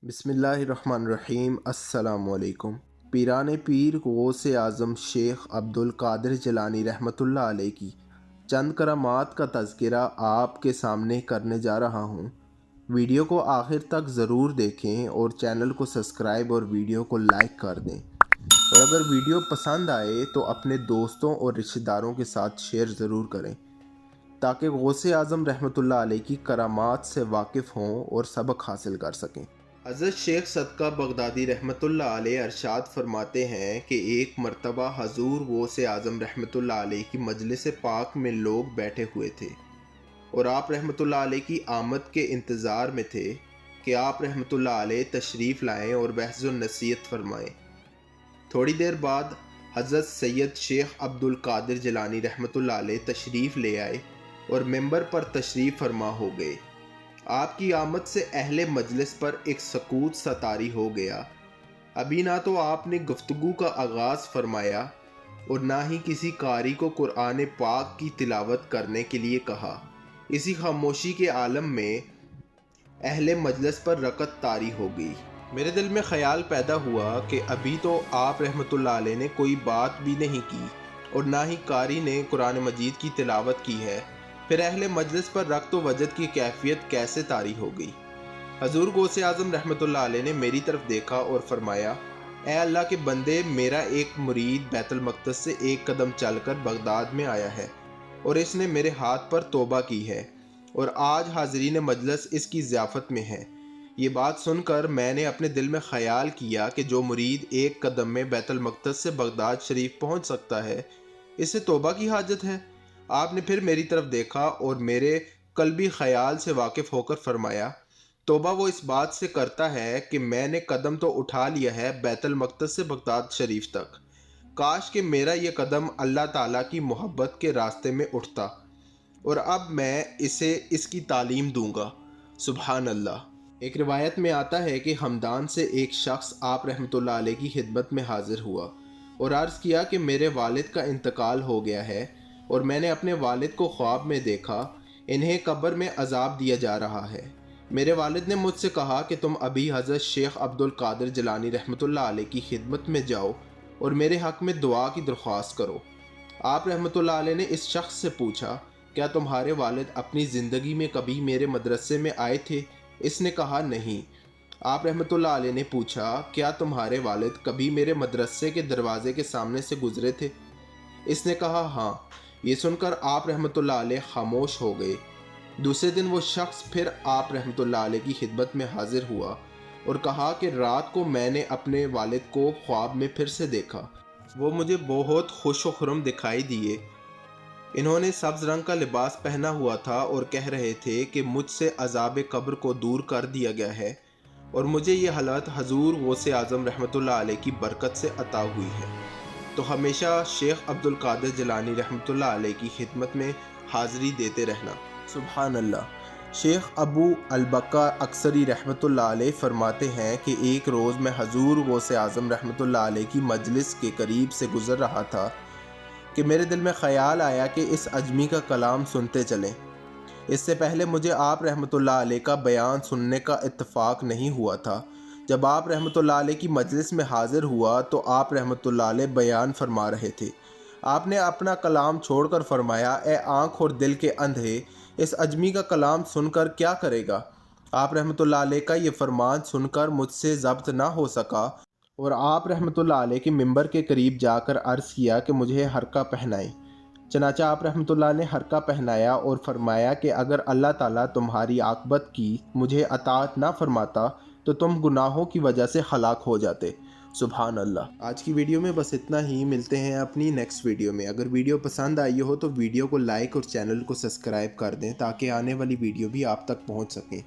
बिस्मिल्लाहिर्रहमानिर्रहीम। अस्सलाम वालेकुम। पीरान पीर गौस आज़म शेख अब्दुल कादिर जिलानी रहमतुल्लाह अलैह की चंद करामात का तज़किरा आपके सामने करने जा रहा हूँ। वीडियो को आखिर तक ज़रूर देखें और चैनल को सब्सक्राइब और वीडियो को लाइक कर दें। और अगर वीडियो पसंद आए तो अपने दोस्तों और रिश्तेदारों के साथ शेयर ज़रूर करें ताकि गौस आज़म रहमतुल्लाह अलैह की करामात से वाकिफ़ हों और सबक हासिल कर सकें। हज़रत शेख सदका बगदादी रहमतुल्लाह अलैह अरशाद फरमाते हैं कि एक मर्तबा हजूर गौस आज़म रहमतुल्लाह अलैह की मजलिस पाक में लोग बैठे हुए थे और आप रहमतुल्लाह अलैह की आमद के इंतज़ार में थे कि आप रहमतुल्लाह अलैह तशरीफ़ लाएं और बहस व नसीहत फरमाएं। थोड़ी देर बाद हज़रत सैयद शेख अब्दुल कादिर जिलानी रहमतुल्लाह अलैह तशरीफ़ ले आए और मेंबर पर तशरीफ़ फरमा हो गए। आपकी आमद से अहले मजलिस पर एक सकूत सा तारी हो गया। अभी ना तो आपने गुफ्तगू का आगाज़ फरमाया और ना ही किसी कारी को कुरान पाक की तिलावत करने के लिए कहा। इसी खामोशी के आलम में अहले मजलिस पर रकत तारी हो गई। मेरे दिल में ख्याल पैदा हुआ कि अभी तो आप रहमतुल्लाह अलैह ने कोई बात भी नहीं की और ना ही कारी ने कुरान मजीद की तिलावत की है, फिर अहले मजलिस पर रक्त व वजद की कैफियत कैसे तारी हो गई। हजूर गौस आज़म रहमतुल्लाह अलैह ने मेरी तरफ देखा और फरमाया, ए अल्लाह के बंदे, मेरा एक मुरीद बैतुल मक़दस से एक कदम चलकर बगदाद में आया है और इसने मेरे हाथ पर तौबा की है और आज हाज़रीन मजलिस इसकी ज़ियाफ़त में है। ये बात सुनकर मैंने अपने दिल में ख्याल किया कि जो मुरीद एक कदम में बैतुल मक़दस से बगदाद शरीफ पहुँच सकता है, इससे तौबा की हाजत है। आपने फिर मेरी तरफ देखा और मेरे कल्बी ख्याल से वाकिफ़ होकर फरमाया, तौबा वो इस बात से करता है कि मैंने कदम तो उठा लिया है बैतुल मक़दस से बगदाद शरीफ तक, काश कि मेरा ये कदम अल्लाह ताला की मोहब्बत के रास्ते में उठता और अब मैं इसे इसकी तालीम दूंगा। सुबहान अल्लाह। एक रिवायत में आता है कि हमदान से एक शख्स आप रहमतुल्लाह अलैह की खिदमत में हाजिर हुआ और अर्ज़ किया कि मेरे वालिद का इंतकाल हो गया है और मैंने अपने वालिद को ख्वाब में देखा, इन्हें कब्र में अजाब दिया जा रहा है। मेरे वालिद ने मुझसे कहा कि तुम अभी हज़रत शेख अब्दुल कादिर जिलानी रहमतुल्लाह अलैह की खिदमत में जाओ और मेरे हक़ में दुआ की दरख्वास्त करो। आप रहमतुल्लाह अलैह ने इस शख्स से पूछा, क्या तुम्हारे वालिद अपनी ज़िंदगी में कभी मेरे मदरसे में आए थे? इसने कहा, नहीं। आप रहमतुल्लाह अलैह ने पूछा, क्या तुम्हारे वालिद कभी मेरे मदरसे के दरवाजे के सामने से गुजरे थे? इसने कहा, हाँ। ये सुनकर आप रहमतुल्लाह अलैह खामोश हो गए। दूसरे दिन वो शख्स फिर आप रहमतुल्लाह अलैह की खिदमत में हाजिर हुआ और कहा कि रात को मैंने अपने वालिद को ख्वाब में फिर से देखा। वो मुझे बहुत खुश व खुर्रम दिखाई दिए। इन्होंने सब्ज़ रंग का लिबास पहना हुआ था और कह रहे थे कि मुझसे अज़ाब कब्र को दूर कर दिया गया है और मुझे ये हालत हजूर गौस आज़म रहमतुल्लाह अलैह की बरकत से अता हुई है। तो हमेशा शेख अब्दुल कादिर जिलानी रहमतुल्लाह अलैह की खिदमत में हाज़री देते रहना। सुबहान अल्लाह। शेख अबू अलबका अक्सरी रहमतुल्लाह अलैह फरमाते हैं कि एक रोज़ मैं हजूर गौस आज़म रहमतुल्लाह अलैह की मजलिस के करीब से गुज़र रहा था कि मेरे दिल में ख़याल आया कि इस अजमी का कलाम सुनते चलें। इससे पहले मुझे आप रहमतुल्लाह अलैह का बयान सुनने का इत्तफ़ाक़ नहीं हुआ था। जब आप रहमतुल्लाह अलैह की मजलिस में हाज़िर हुआ तो आप रहमतुल्लाह अलैह बयान फरमा रहे थे। आपने अपना कलाम छोड़कर फरमाया, ए आँख और दिल के अंधे, इस अजमी का कलाम सुनकर क्या करेगा? आप रहमतुल्लाह अलैह का ये फरमान सुनकर मुझसे ज़ब्त ना हो सका और आप रहमतुल्लाह अलैह के मिंबर के करीब जाकर अर्ज़ किया कि मुझे हरका पहनाएं। चनाचा आप रहमतुल्लाह ने हरका पहनाया और फरमाया कि अगर अल्लाह ताला तुम्हारी आक़िबत की मुझे अताअत ना फरमाता तो तुम गुनाहों की वजह से हलाक हो जाते। सुबहान अल्लाह। आज की वीडियो में बस इतना ही। मिलते हैं अपनी नेक्स्ट वीडियो में। अगर वीडियो पसंद आई हो तो वीडियो को लाइक और चैनल को सब्सक्राइब कर दें ताकि आने वाली वीडियो भी आप तक पहुंच सकें।